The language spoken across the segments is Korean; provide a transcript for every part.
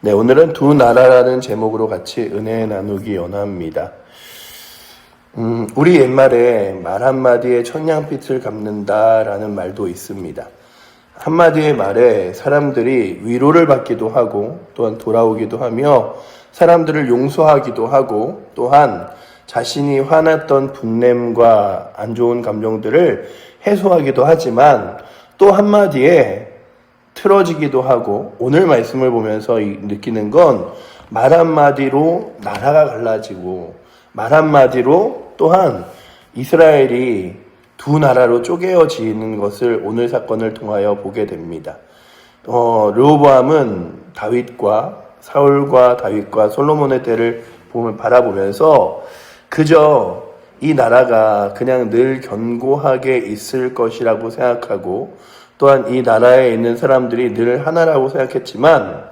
네, 오늘은 두 나라라는 제목으로 같이 은혜 나누기 원합니다. 우리 옛말에 말 한마디에 천냥빚을 갚는다라는 말도 있습니다. 한마디의 말에 사람들이 위로를 받기도 하고 또한 돌아오기도 하며 사람들을 용서하기도 하고 또한 자신이 화났던 분냄과 안 좋은 감정들을 해소하기도 하지만 또 한마디에 틀어지기도 하고 오늘 말씀을 보면서 느끼는 건 말 한마디로 나라가 갈라지고 말 한마디로 또한 이스라엘이 두 나라로 쪼개어지는 것을 오늘 사건을 통하여 보게 됩니다. 르호보암은 사울과 다윗과 솔로몬의 때를 바라보면서 그저 이 나라가 그냥 늘 견고하게 있을 것이라고 생각하고 또한 이 나라에 있는 사람들이 늘 하나라고 생각했지만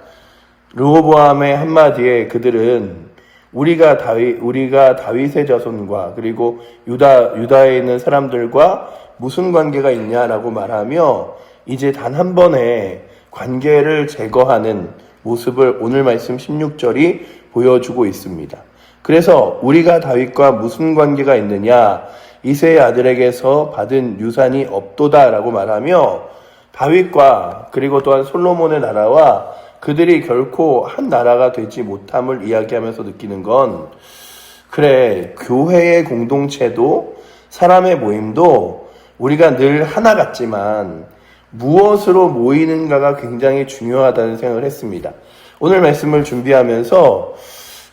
르호보암의 한마디에 그들은 우리가 다윗의 자손과 그리고 유다에 있는 사람들과 무슨 관계가 있냐라고 말하며 이제 단 한 번의 관계를 제거하는 모습을 오늘 말씀 16절이 보여주고 있습니다. 그래서 우리가 다윗과 무슨 관계가 있느냐, 이새의 아들에게서 받은 유산이 없도다라고 말하며 다윗과 그리고 또한 솔로몬의 나라와 그들이 결코 한 나라가 되지 못함을 이야기하면서 느끼는 건 그래, 교회의 공동체도 사람의 모임도 우리가 늘 하나 같지만 무엇으로 모이는가가 굉장히 중요하다는 생각을 했습니다. 오늘 말씀을 준비하면서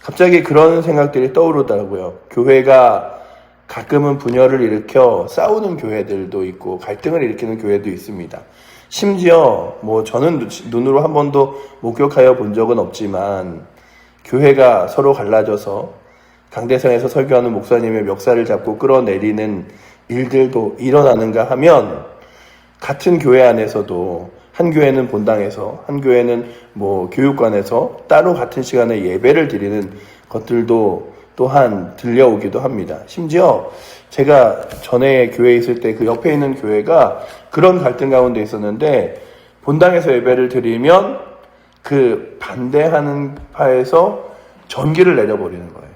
갑자기 그런 생각들이 떠오르더라고요. 교회가 가끔은 분열을 일으켜 싸우는 교회들도 있고 갈등을 일으키는 교회도 있습니다. 심지어 저는 눈으로 한 번도 목격하여 본 적은 없지만 교회가 서로 갈라져서 강대상에서 설교하는 목사님의 멱살을 잡고 끌어내리는 일들도 일어나는가 하면 같은 교회 안에서도 한 교회는 본당에서 한 교회는 교육관에서 따로 같은 시간에 예배를 드리는 것들도 또한 들려오기도 합니다. 심지어 제가 전에 교회에 있을 때 그 옆에 있는 교회가 그런 갈등 가운데 있었는데 본당에서 예배를 드리면 그 반대하는 파에서 전기를 내려버리는 거예요.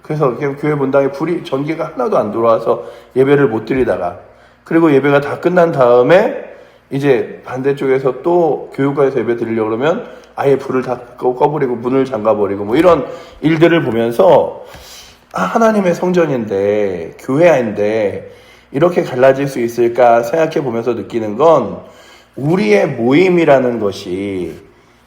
그래서 교회 본당에 전기가 하나도 안 들어와서 예배를 못 드리다가 그리고 예배가 다 끝난 다음에 이제 반대쪽에서 또 교육관에서 예배 드리려고 그러면 아예 불을 다 꺼버리고 문을 잠가버리고 이런 일들을 보면서 하나님의 성전인데 교회인데 이렇게 갈라질 수 있을까 생각해 보면서 느끼는 건 우리의 모임이라는 것이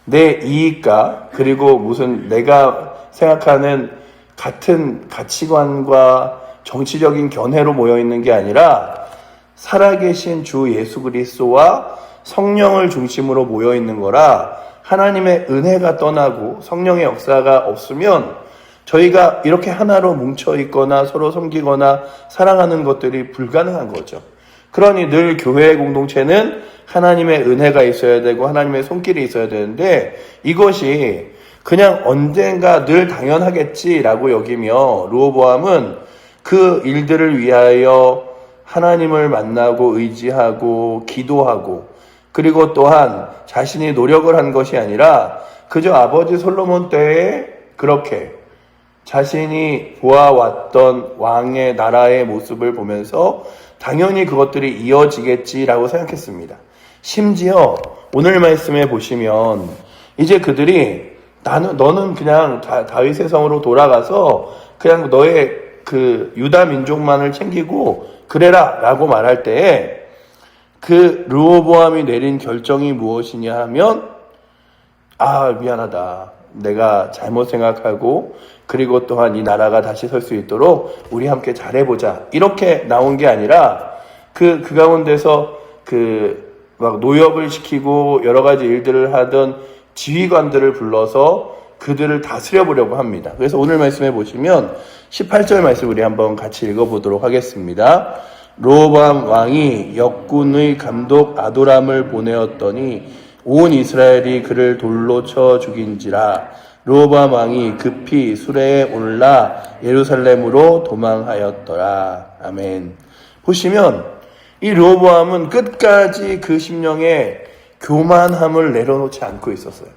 내 이익과 그리고 무슨 내가 생각하는 같은 가치관과 정치적인 견해로 모여있는 게 아니라 살아계신 주 예수 그리스도와 성령을 중심으로 모여있는 거라 하나님의 은혜가 떠나고 성령의 역사가 없으면 저희가 이렇게 하나로 뭉쳐있거나 서로 섬기거나 사랑하는 것들이 불가능한 거죠. 그러니 늘 교회의 공동체는 하나님의 은혜가 있어야 되고 하나님의 손길이 있어야 되는데 이것이 그냥 언젠가 늘 당연하겠지라고 여기며 르호보암은 그 일들을 위하여 하나님을 만나고 의지하고 기도하고 그리고 또한 자신이 노력을 한 것이 아니라 그저 아버지 솔로몬 때에 그렇게 자신이 보아왔던 왕의 나라의 모습을 보면서 당연히 그것들이 이어지겠지라고 생각했습니다. 심지어 오늘 말씀에 보시면 이제 그들이 너는 그냥 다윗의 성으로 돌아가서 그냥 너의 그 유다 민족만을 챙기고 그래라 라고 말할 때에 그 르호보암이 내린 결정이 무엇이냐 하면 미안하다. 내가 잘못 생각하고 그리고 또한 이 나라가 다시 설 수 있도록 우리 함께 잘해보자. 이렇게 나온 게 아니라 그 가운데서 막 노역을 시키고 여러 가지 일들을 하던 지휘관들을 불러서 그들을 다스려보려고 합니다. 그래서 오늘 말씀해 보시면 18절 말씀 우리 한번 같이 읽어보도록 하겠습니다. 르호보암 왕이 역군의 감독 아도람을 보내었더니 온 이스라엘이 그를 돌로 쳐 죽인지라. 르호보암 왕이 급히 수레에 올라 예루살렘으로 도망하였더라. 아멘. 보시면 이 르호보암은 끝까지 그 심령에 교만함을 내려놓지 않고 있었어요.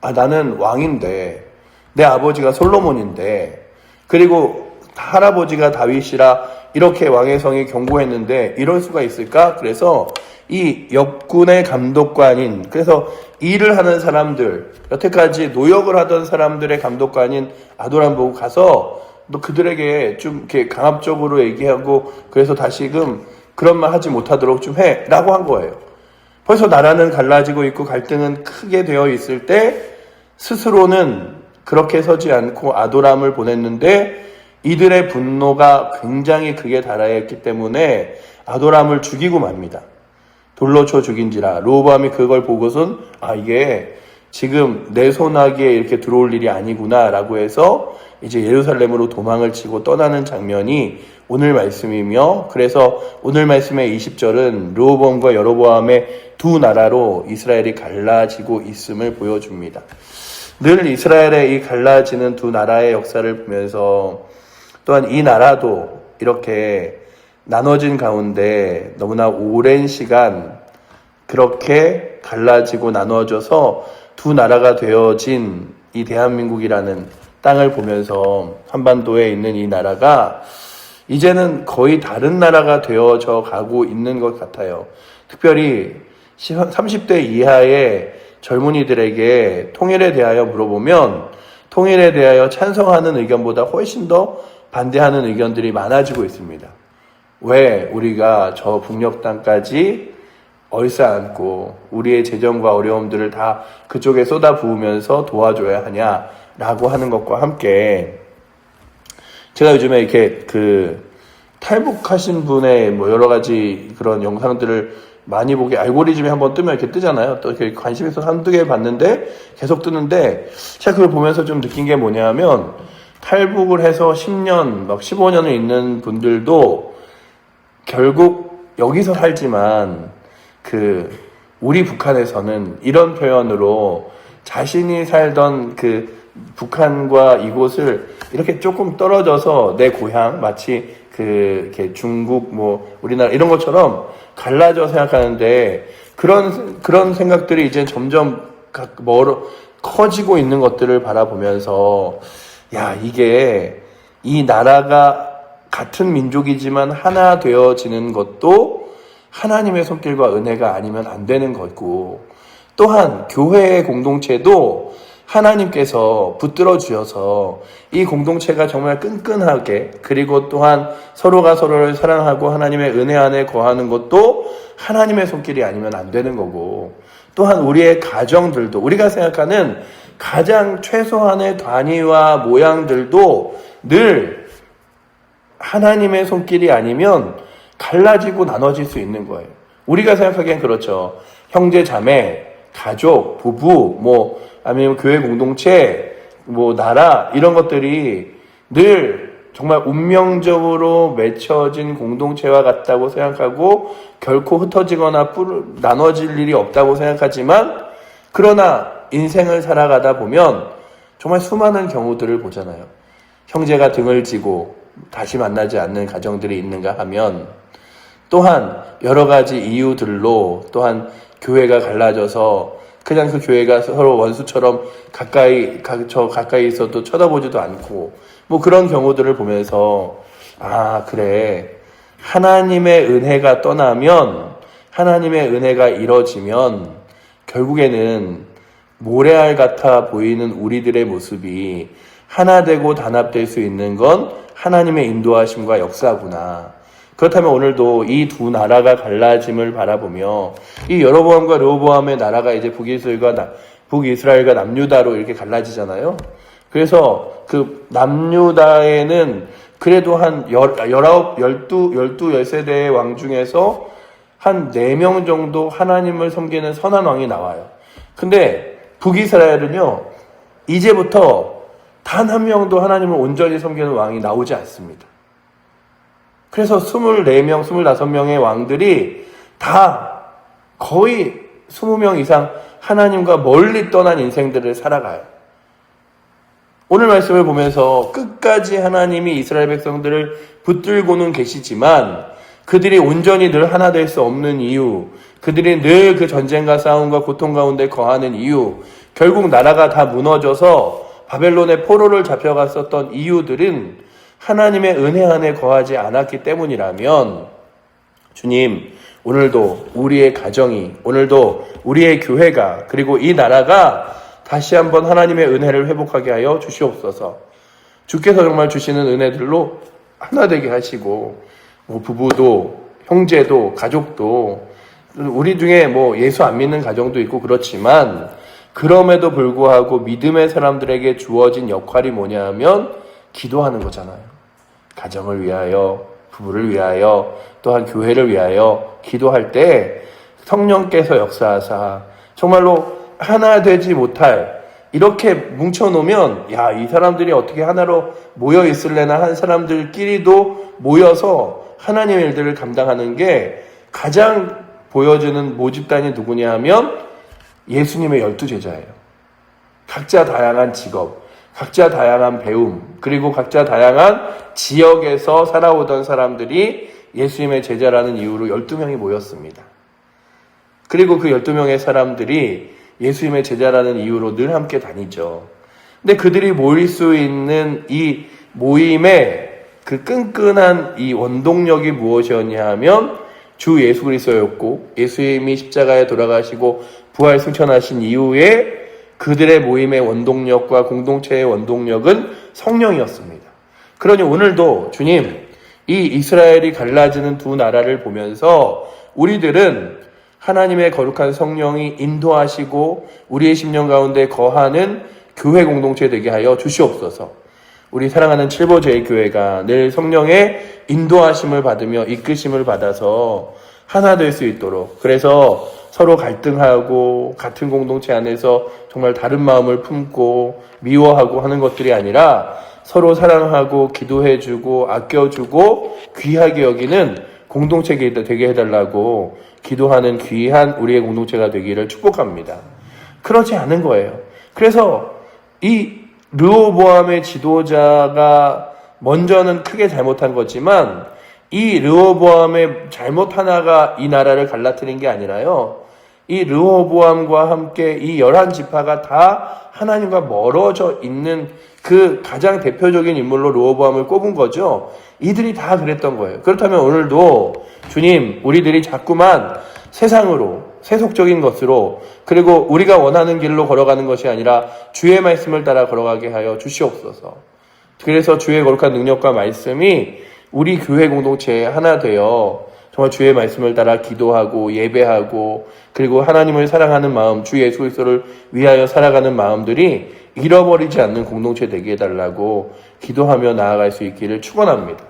나는 왕인데, 내 아버지가 솔로몬인데, 그리고 할아버지가 다윗이라 이렇게 왕의 성이 견고했는데 이럴 수가 있을까? 그래서 이 역군의 감독관인, 그래서 일을 하는 사람들, 여태까지 노역을 하던 사람들의 감독관인 아도람 보고 가서 너 그들에게 좀 이렇게 강압적으로 얘기하고 그래서 다시금 그런 말 하지 못하도록 좀 해 라고 한 거예요. 벌써 나라는 갈라지고 있고 갈등은 크게 되어 있을 때 스스로는 그렇게 서지 않고 아도람을 보냈는데 이들의 분노가 굉장히 크게 달하였기 때문에 아도람을 죽이고 맙니다. 돌로 쳐 죽인지라. 르호보암이 그걸 보고선 이게 지금 내 손아귀에 이렇게 들어올 일이 아니구나 라고 해서 이제 예루살렘으로 도망을 치고 떠나는 장면이 오늘 말씀이며, 그래서 오늘 말씀의 20절은 르호보암과 여로보암의 두 나라로 이스라엘이 갈라지고 있음을 보여줍니다. 늘 이스라엘의 이 갈라지는 두 나라의 역사를 보면서 또한 이 나라도 이렇게 나눠진 가운데 너무나 오랜 시간 그렇게 갈라지고 나눠져서 두 나라가 되어진 이 대한민국이라는 땅을 보면서 한반도에 있는 이 나라가 이제는 거의 다른 나라가 되어져 가고 있는 것 같아요. 특별히 30대 이하의 젊은이들에게 통일에 대하여 물어보면 통일에 대하여 찬성하는 의견보다 훨씬 더 반대하는 의견들이 많아지고 있습니다. 왜 우리가 저 북녘 땅까지 얼싸안고 우리의 재정과 어려움들을 다 그쪽에 쏟아부으면서 도와줘야 하냐라고 하는 것과 함께, 제가 요즘에 이렇게 탈북하신 분의 여러 가지 그런 영상들을 많이 보게 알고리즘에 한번 뜨면 이렇게 뜨잖아요. 또 이렇게 관심 있어서 한두 개 봤는데 계속 뜨는데, 제가 그걸 보면서 좀 느낀 게 뭐냐면 탈북을 해서 10년, 15년을 있는 분들도 결국 여기서 살지만 우리 북한에서는 이런 표현으로 자신이 살던 북한과 이곳을 이렇게 조금 떨어져서 내 고향, 마치 이렇게 중국, 우리나라 이런 것처럼 갈라져 생각하는데 그런 생각들이 이제 점점 커지고 있는 것들을 바라보면서, 이게 이 나라가 같은 민족이지만 하나 되어지는 것도 하나님의 손길과 은혜가 아니면 안 되는 거고, 또한 교회의 공동체도 하나님께서 붙들어 주셔서 이 공동체가 정말 끈끈하게, 그리고 또한 서로가 서로를 사랑하고 하나님의 은혜 안에 거하는 것도 하나님의 손길이 아니면 안 되는 거고, 또한 우리의 가정들도, 우리가 생각하는 가장 최소한의 단위와 모양들도 늘 하나님의 손길이 아니면 갈라지고 나눠질 수 있는 거예요. 우리가 생각하기엔 그렇죠. 형제, 자매, 가족, 부부, 아니면 교회 공동체, 나라, 이런 것들이 늘 정말 운명적으로 맺혀진 공동체와 같다고 생각하고 결코 흩어지거나 나눠질 일이 없다고 생각하지만, 그러나 인생을 살아가다 보면 정말 수많은 경우들을 보잖아요. 형제가 등을 지고 다시 만나지 않는 가정들이 있는가 하면, 또한 여러 가지 이유들로 또한 교회가 갈라져서 그냥 그 교회가 서로 원수처럼 가까이 있어도 쳐다보지도 않고 그런 경우들을 보면서, 그래, 하나님의 은혜가 떠나면, 하나님의 은혜가 이뤄지면 결국에는 모래알 같아 보이는 우리들의 모습이 하나 되고 단합될 수 있는 건 하나님의 인도하심과 역사구나. 그렇다면 오늘도 이 두 나라가 갈라짐을 바라보며, 이 여로보암과 르호보암의 나라가 이제 북이스라엘과 남유다로 이렇게 갈라지잖아요. 그래서 남유다에는 그래도 한 13세대의 왕 중에서 한 4명 정도 하나님을 섬기는 선한 왕이 나와요. 근데 북이스라엘은요, 이제부터 단 한 명도 하나님을 온전히 섬기는 왕이 나오지 않습니다. 그래서 24명, 25명의 왕들이 다 거의 20명 이상 하나님과 멀리 떠난 인생들을 살아가요. 오늘 말씀을 보면서 끝까지 하나님이 이스라엘 백성들을 붙들고는 계시지만 그들이 온전히 늘 하나 될 수 없는 이유, 그들이 늘 그 전쟁과 싸움과 고통 가운데 거하는 이유, 결국 나라가 다 무너져서 바벨론의 포로를 잡혀갔었던 이유들은 하나님의 은혜 안에 거하지 않았기 때문이라면 주님, 오늘도 우리의 가정이, 오늘도 우리의 교회가, 그리고 이 나라가 다시 한번 하나님의 은혜를 회복하게 하여 주시옵소서. 주께서 정말 주시는 은혜들로 하나 되게 하시고, 부부도, 형제도, 가족도, 우리 중에 예수 안 믿는 가정도 있고 그렇지만, 그럼에도 불구하고 믿음의 사람들에게 주어진 역할이 뭐냐 하면 기도하는 거잖아요. 가정을 위하여, 부부를 위하여, 또한 교회를 위하여 기도할 때 성령께서 역사하사 정말로 하나 되지 못할, 이렇게 뭉쳐놓으면 이 사람들이 어떻게 하나로 모여 있을래나 한 사람들끼리도 모여서 하나님의 일들을 감당하는 게 가장 보여주는 모집단이 누구냐 하면 예수님의 12제자예요. 각자 다양한 직업, 각자 다양한 배움, 그리고 각자 다양한 지역에서 살아오던 사람들이 예수님의 제자라는 이유로 12명이 모였습니다. 그리고 그 12명의 사람들이 예수님의 제자라는 이유로 늘 함께 다니죠. 근데 그들이 모일 수 있는 이 모임의 그 끈끈한 이 원동력이 무엇이었냐 하면 주 예수 그리스도였고, 예수님이 십자가에 돌아가시고 부활 승천하신 이후에 그들의 모임의 원동력과 공동체의 원동력은 성령이었습니다. 그러니 오늘도 주님, 이 이스라엘이 갈라지는 두 나라를 보면서 우리들은 하나님의 거룩한 성령이 인도하시고 우리의 심령 가운데 거하는 교회 공동체 되게 하여 주시옵소서. 우리 사랑하는 칠보제일교회가 늘 성령의 인도하심을 받으며 이끄심을 받아서 하나 될 수 있도록, 그래서 서로 갈등하고 같은 공동체 안에서 정말 다른 마음을 품고 미워하고 하는 것들이 아니라 서로 사랑하고 기도해주고 아껴주고 귀하게 여기는 공동체가 되게 해달라고 기도하는 귀한 우리의 공동체가 되기를 축복합니다. 그렇지 않은 거예요. 그래서 이 르호보암의 지도자가 먼저는 크게 잘못한 거지만 이 르호보암의 잘못 하나가 이 나라를 갈라뜨린 게 아니라요, 이 르호보암과 함께 이 11지파가 다 하나님과 멀어져 있는 그 가장 대표적인 인물로 르호보암을 꼽은 거죠. 이들이 다 그랬던 거예요. 그렇다면 오늘도 주님, 우리들이 자꾸만 세상으로, 세속적인 것으로, 그리고 우리가 원하는 길로 걸어가는 것이 아니라 주의 말씀을 따라 걸어가게 하여 주시옵소서. 그래서 주의 거룩한 능력과 말씀이 우리 교회 공동체에 하나 되어 정말 주의 말씀을 따라 기도하고 예배하고, 그리고 하나님을 사랑하는 마음, 주 예수 그리스도를 위하여 살아가는 마음들이 잃어버리지 않는 공동체 되게 해달라고 기도하며 나아갈 수 있기를 축원합니다.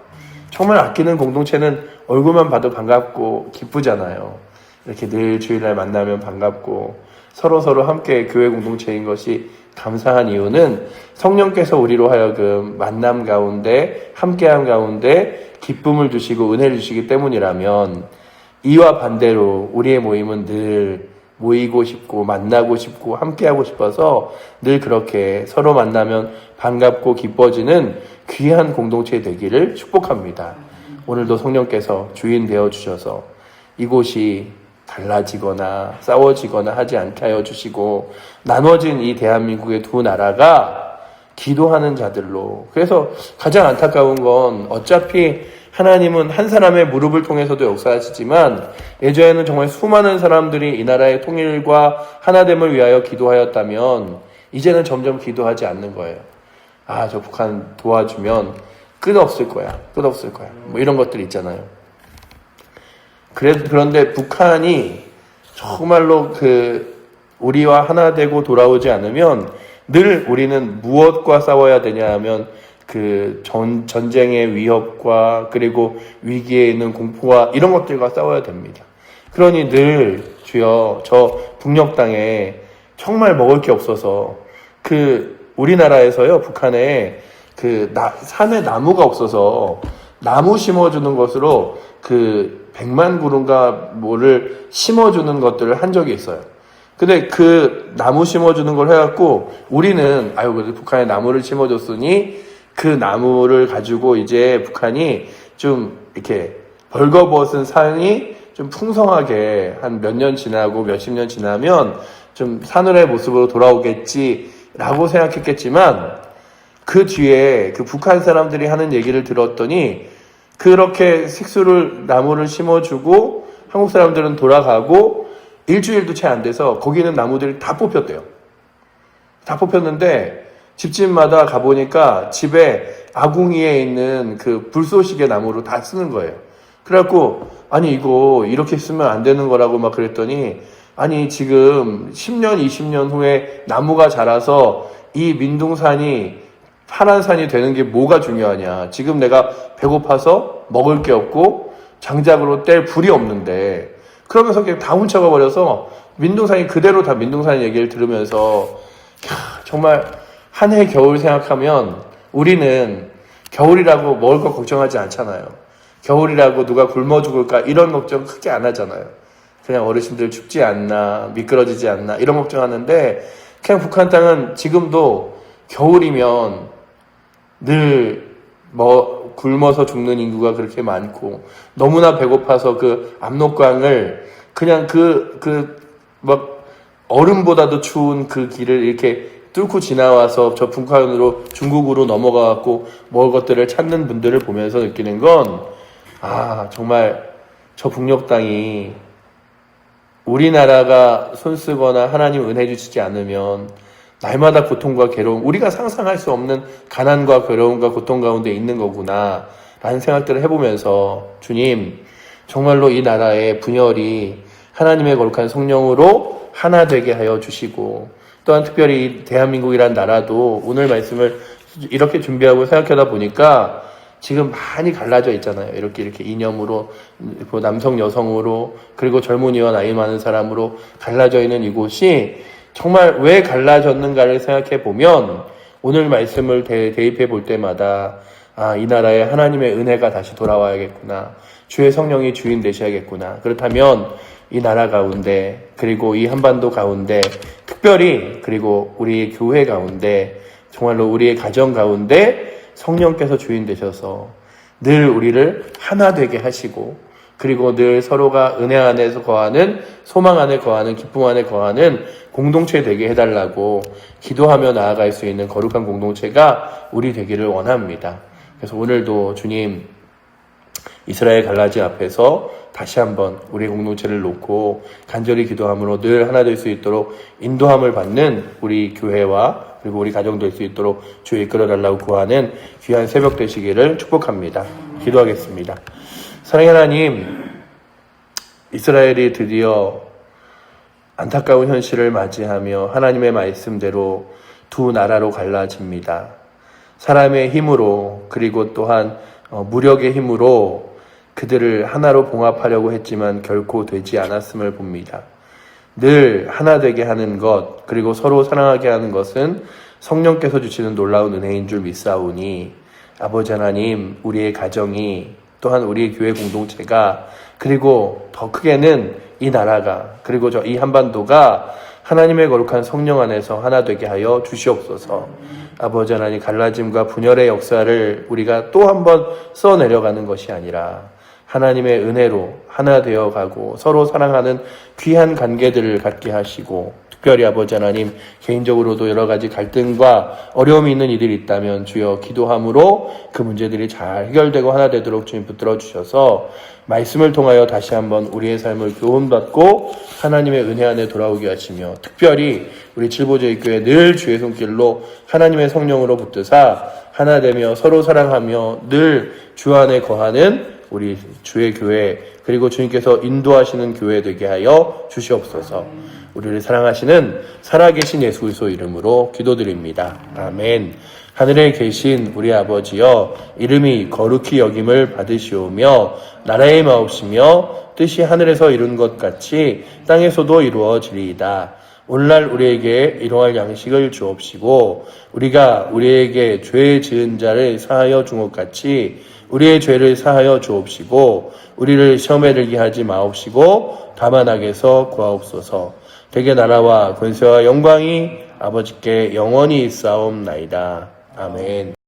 정말 아끼는 공동체는 얼굴만 봐도 반갑고 기쁘잖아요. 이렇게 늘 주일날 만나면 반갑고 서로 함께 교회 공동체인 것이 감사한 이유는 성령께서 우리로 하여금 만남 가운데, 함께함 가운데 기쁨을 주시고 은혜를 주시기 때문이라면, 이와 반대로 우리의 모임은 늘 모이고 싶고 만나고 싶고 함께하고 싶어서 늘 그렇게 서로 만나면 반갑고 기뻐지는 귀한 공동체 되기를 축복합니다. 오늘도 성령께서 주인 되어주셔서 이곳이 달라지거나 싸워지거나 하지 않게 하여 주시고, 나눠진 이 대한민국의 두 나라가 기도하는 자들로, 그래서 가장 안타까운 건 어차피 하나님은 한 사람의 무릎을 통해서도 역사하시지만 예전에는 정말 수많은 사람들이 이 나라의 통일과 하나됨을 위하여 기도하였다면 이제는 점점 기도하지 않는 거예요. 저 북한 도와주면 끝없을 거야. 이런 것들 있잖아요. 그런데 북한이 정말로 우리와 하나 되고 돌아오지 않으면 늘 우리는 무엇과 싸워야 되냐 하면 전쟁의 위협과 그리고 위기에 있는 공포와 이런 것들과 싸워야 됩니다. 그러니 늘 주여, 저 북녘 땅에 정말 먹을 게 없어서 우리나라에서요, 북한에 산에 나무가 없어서 나무 심어주는 것으로 100만 그루인가 뭐를 심어주는 것들을 한 적이 있어요. 근데 나무 심어주는 걸 해갖고 우리는 그래도 북한에 나무를 심어줬으니 그 나무를 가지고 이제 북한이 좀 이렇게 벌거벗은 산이 좀 풍성하게 한 몇 년 지나고 몇십 년 지나면 좀 사늘의 모습으로 돌아오겠지라고 생각했겠지만 그 뒤에 그 북한 사람들이 하는 얘기를 들었더니 그렇게 나무를 심어주고 한국 사람들은 돌아가고 일주일도 채 안 돼서 거기 있는 나무들이 다 뽑혔대요. 다 뽑혔는데 집집마다 가보니까 집에 아궁이에 있는 그 불쏘시개 나무로 다 쓰는 거예요. 그래갖고 아니 이거 이렇게 쓰면 안 되는 거라고 막 그랬더니 아니 지금 10년 20년 후에 나무가 자라서 이 민둥산이 파란 산이 되는 게 뭐가 중요하냐. 지금 내가 배고파서 먹을 게 없고 장작으로 뗄 불이 없는데 그러면서 그냥 다 훔쳐가 버려서 민둥산이 그대로 다 민둥산 얘기를 들으면서 정말 한 해 겨울 생각하면 우리는 겨울이라고 먹을 거 걱정하지 않잖아요. 겨울이라고 누가 굶어 죽을까 이런 걱정 크게 안 하잖아요. 그냥 어르신들 춥지 않나 미끄러지지 않나 이런 걱정하는데 그냥 북한 땅은 지금도 겨울이면 늘 굶어서 죽는 인구가 그렇게 많고 너무나 배고파서 그 압록강을 그냥 막 얼음보다도 추운 그 길을 이렇게 뚫고 지나와서 저 북한으로 중국으로 넘어가갖고 먹을 것들을 찾는 분들을 보면서 느끼는 건 정말 저 북녘 땅이 우리나라가 손쓰거나 하나님 은혜 주시지 않으면 날마다 고통과 괴로움, 우리가 상상할 수 없는 가난과 괴로움과 고통 가운데 있는 거구나 라는 생각들을 해보면서 주님 정말로 이 나라의 분열이 하나님의 거룩한 성령으로 하나 되게 하여 주시고 또한 특별히 대한민국이란 나라도 오늘 말씀을 이렇게 준비하고 생각하다 보니까 지금 많이 갈라져 있잖아요. 이렇게 이념으로, 남성, 여성으로, 그리고 젊은이와 나이 많은 사람으로 갈라져 있는 이곳이 정말 왜 갈라졌는가를 생각해 보면 오늘 말씀을 대입해 볼 때마다 이 나라에 하나님의 은혜가 다시 돌아와야겠구나. 주의 성령이 주인 되셔야겠구나. 그렇다면 이 나라 가운데 그리고 이 한반도 가운데 특별히 그리고 우리 교회 가운데 정말로 우리의 가정 가운데 성령께서 주인 되셔서 늘 우리를 하나 되게 하시고 그리고 늘 서로가 은혜 안에서 거하는 소망 안에 거하는 기쁨 안에 거하는 공동체 되게 해달라고 기도하며 나아갈 수 있는 거룩한 공동체가 우리 되기를 원합니다. 그래서 오늘도 주님 이스라엘 갈라지 앞에서 다시 한번 우리 공동체를 놓고 간절히 기도함으로 늘 하나 될 수 있도록 인도함을 받는 우리 교회와 그리고 우리 가정 될 수 있도록 주여 이끌어달라고 구하는 귀한 새벽 되시기를 축복합니다. 기도하겠습니다. 사랑의 하나님, 이스라엘이 드디어 안타까운 현실을 맞이하며 하나님의 말씀대로 두 나라로 갈라집니다. 사람의 힘으로 그리고 또한 무력의 힘으로 그들을 하나로 봉합하려고 했지만 결코 되지 않았음을 봅니다. 늘 하나 되게 하는 것 그리고 서로 사랑하게 하는 것은 성령께서 주시는 놀라운 은혜인 줄 믿사오니 아버지 하나님, 우리의 가정이 또한 우리의 교회 공동체가 그리고 더 크게는 이 나라가 그리고 이 한반도가 하나님의 거룩한 성령 안에서 하나 되게 하여 주시옵소서. 아버지 하나님, 갈라짐과 분열의 역사를 우리가 또 한 번 써내려가는 것이 아니라 하나님의 은혜로 하나 되어가고 서로 사랑하는 귀한 관계들을 갖게 하시고 특별히 아버지 하나님 개인적으로도 여러 가지 갈등과 어려움이 있는 이들이 있다면 주여 기도함으로 그 문제들이 잘 해결되고 하나 되도록 주님 붙들어 주셔서 말씀을 통하여 다시 한번 우리의 삶을 교훈받고 하나님의 은혜 안에 돌아오게 하시며 특별히 우리 칠보제일교회 늘 주의 손길로 하나님의 성령으로 붙드사 하나 되며 서로 사랑하며 늘 주 안에 거하는 우리 주의 교회 그리고 주님께서 인도하시는 교회 되게 하여 주시옵소서. 우리를 사랑하시는 살아계신 예수 그리스도 이름으로 기도드립니다. 아멘. 하늘에 계신 우리 아버지여, 이름이 거룩히 여김을 받으시오며 나라의 마옵시며 뜻이 하늘에서 이룬 것 같이 땅에서도 이루어지리이다. 오늘날 우리에게 일용할 양식을 주옵시고 우리가 우리에게 죄 지은 자를 사하여 준 것 같이 우리의 죄를 사하여 주옵시고 우리를 시험에 들게 하지 마옵시고 다만 악에서 구하옵소서. 대개 나라와 권세와 영광이 아버지께 영원히 있사옵나이다. 아멘.